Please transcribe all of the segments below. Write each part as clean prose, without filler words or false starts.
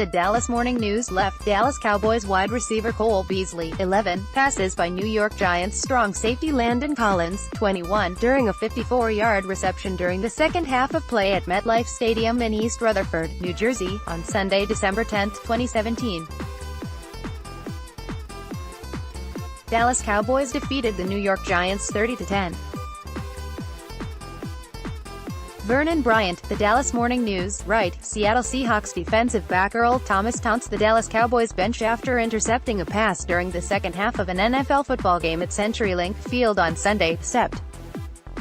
The Dallas Morning News left Dallas Cowboys wide receiver Cole Beasley, 11, passes by New York Giants strong safety Landon Collins, 21, during a 54-yard reception during the second half of play at MetLife Stadium in East Rutherford, New Jersey, on Sunday, December 10, 2017. Dallas Cowboys defeated the New York Giants 30-10. Vernon Bryant, The Dallas Morning News, right, Seattle Seahawks defensive back Earl Thomas taunts the Dallas Cowboys bench after intercepting a pass during the second half of an NFL football game at CenturyLink Field on Sunday, Sept.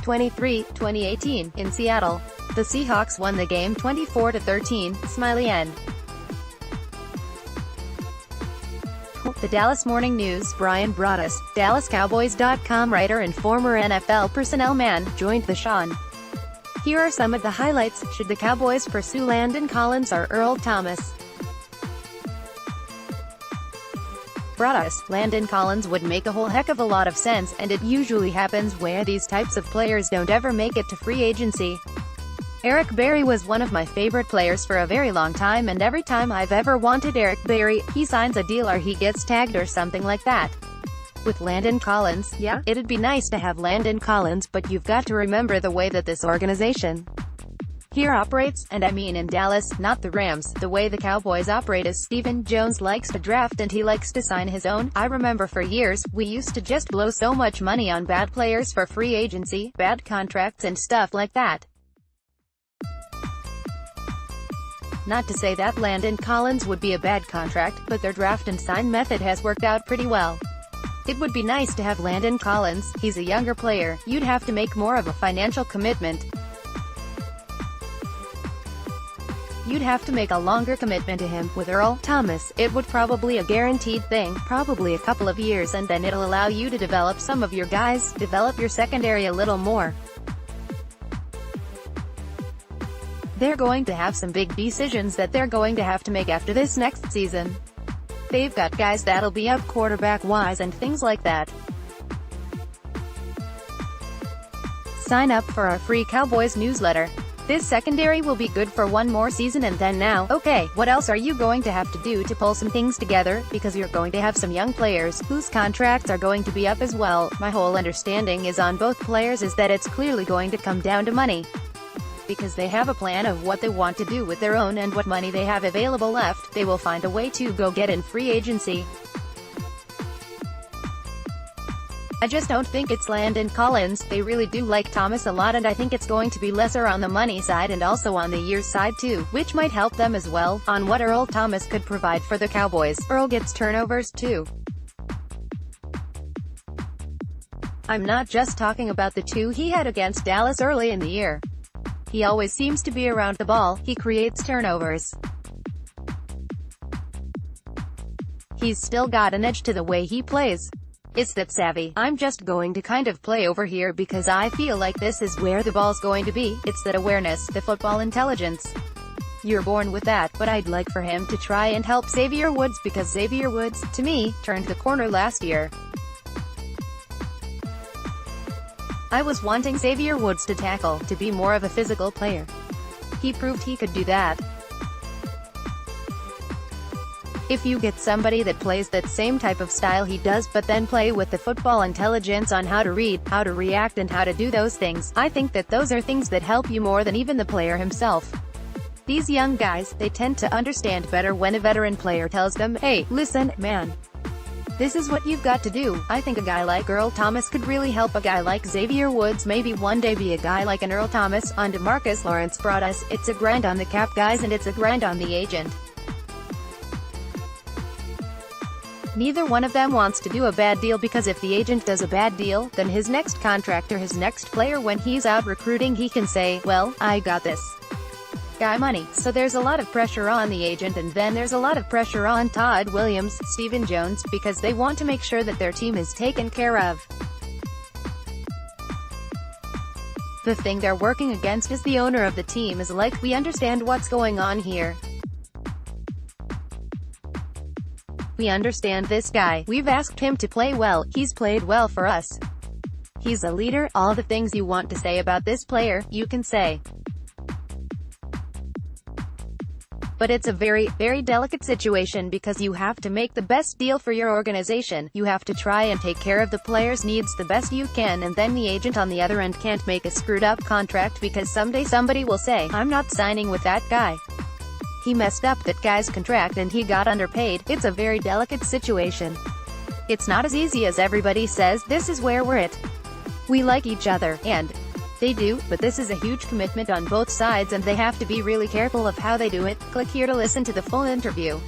23, 2018, in Seattle. The Seahawks won the game 24-13, smiley end. The Dallas Morning News, Brian Broaddus, DallasCowboys.com writer and former NFL personnel man, joined the show. Here are some of the highlights. Should the Cowboys pursue Landon Collins or Earl Thomas? Broaddus, Landon Collins would make a whole heck of a lot of sense, and it usually happens where these types of players don't ever make it to free agency. Eric Berry was one of my favorite players for a very long time, and every time I've ever wanted Eric Berry, he signs a deal or he gets tagged or something like that. With Landon Collins, yeah, it'd be nice to have Landon Collins, but you've got to remember the way that this organization here operates, and I mean in Dallas, not the Rams. The way the Cowboys operate is Stephen Jones likes to draft and he likes to sign his own. I remember for years, we used to just blow so much money on bad players for free agency, bad contracts and stuff like that. Not to say that Landon Collins would be a bad contract, but their draft and sign method has worked out pretty well. It would be nice to have Landon Collins. He's a younger player. You'd have to make more of a financial commitment. You'd have to make a longer commitment to him. With Earl Thomas, it would probably a guaranteed thing, probably a couple of years, and then it'll allow you to develop some of your guys, develop your secondary a little more. They're going to have some big decisions that they're going to have to make after this next season. They've got guys that'll be up quarterback-wise and things like that. Sign up for our free Cowboys newsletter. This secondary will be good for one more season and then now, okay, what else are you going to have to do to pull some things together? Because you're going to have some young players, whose contracts are going to be up as well. My whole understanding is on both players is that it's clearly going to come down to money. Because they have a plan of what they want to do with their own and what money they have available left, they will find a way to go get in free agency. I just don't think it's Landon Collins. They really do like Thomas a lot, and I think it's going to be lesser on the money side and also on the years side too, which might help them as well, on what Earl Thomas could provide for the Cowboys. Earl gets turnovers too. I'm not just talking about the two he had against Dallas early in the year. He always seems to be around the ball, he creates turnovers. He's still got an edge to the way he plays. It's that savvy, I'm just going to kind of play over here because I feel like this is where the ball's going to be. It's that awareness, the football intelligence. You're born with that, but I'd like for him to try and help Xavier Woods because Xavier Woods, to me, turned the corner last year. I was wanting Xavier Woods to tackle, to be more of a physical player. He proved he could do that. If you get somebody that plays that same type of style he does but then play with the football intelligence on how to read, how to react and how to do those things, I think that those are things that help you more than even the player himself. These young guys, they tend to understand better when a veteran player tells them, hey, listen, man. This is what you've got to do. I think a guy like Earl Thomas could really help a guy like Xavier Woods maybe one day be a guy like an Earl Thomas. On DeMarcus Lawrence Broaddus, it's a grind on the cap guys and it's a grind on the agent. Neither one of them wants to do a bad deal because if the agent does a bad deal, then his next contract or his next player when he's out recruiting he can say, well, I got this guy money. So there's a lot of pressure on the agent and then there's a lot of pressure on Todd Williams, Stephen Jones, because they want to make sure that their team is taken care of. The thing they're working against is the owner of the team is like, we understand what's going on here. We understand this guy. We've asked him to play well. He's played well for us. He's a leader. All the things you want to say about this player, you can say. But it's a very delicate situation because you have to make the best deal for your organization. You have to try and take care of the player's needs the best you can, and then the agent on the other end can't make a screwed up contract because someday somebody will say, "I'm not signing with that guy. He messed up that guy's contract and he got underpaid." It's a very delicate situation. It's not as easy as everybody says. This is where we're at. We like each other, and they do, but this is a huge commitment on both sides and they have to be really careful of how they do it. Click here to listen to the full interview.